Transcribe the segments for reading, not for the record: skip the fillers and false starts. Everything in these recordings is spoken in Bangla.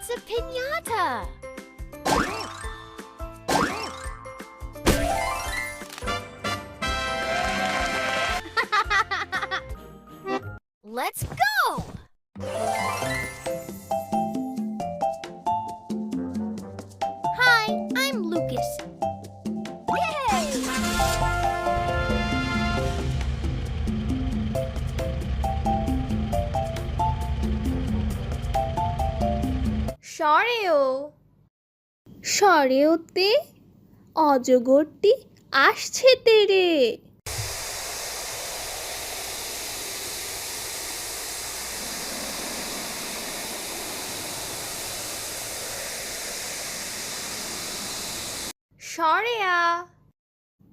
It's a piñata! Let's go! Hi, I'm Lucas. Yay! সরেও সরেওতে অজগরটি আসছে তেরে। সরেয়া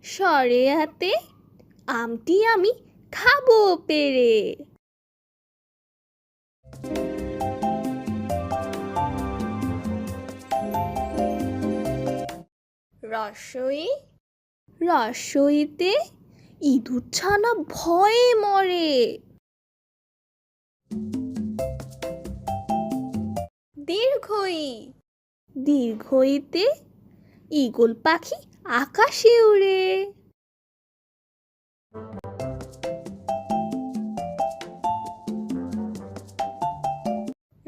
সরেয়াতে আমটি আমি খাবো পেরে। রসই রসইতে ইঁদুর ছানা ভয়ে মরে। দীর্ঘই দীর্ঘইতে ঈগল পাখি আকাশে উড়ে।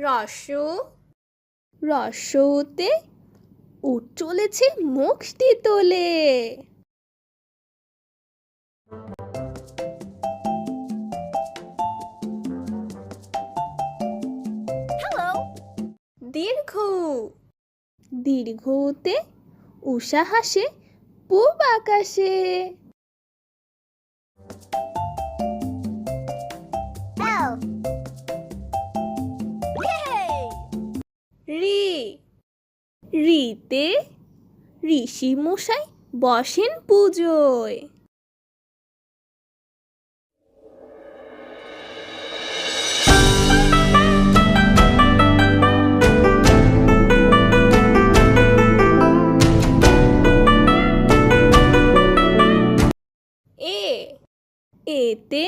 রস্য রস্যতে উট চলেছে মুখটি তোলে। Hello! দীর্ঘ দীর্ঘতে উষা হাসে পূব আকাশে। L! Yay! রি রিতে ঋষি মশাই বসেন পুজোয়। এ এতে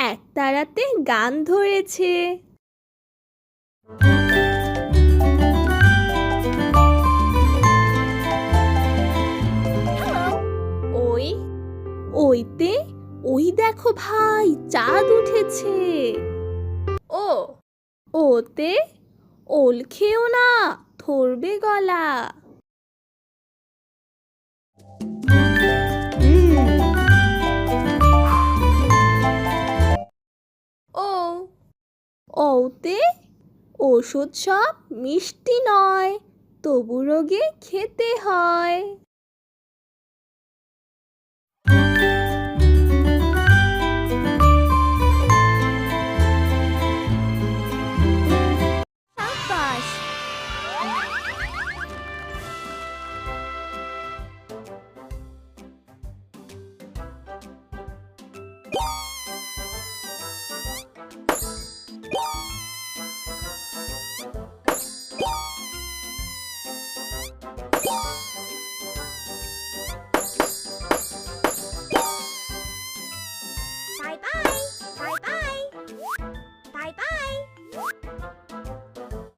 একতারাতে গান ধরেছে। Hello! ওই ওইতে ওই দেখো ভাই চাঁদ উঠেছে। ও ওতে ওল খেও না ধরবে গলা। ও ওতে ওষুধ সব মিষ্টি নয়, তবু রোগে খেতে হয়।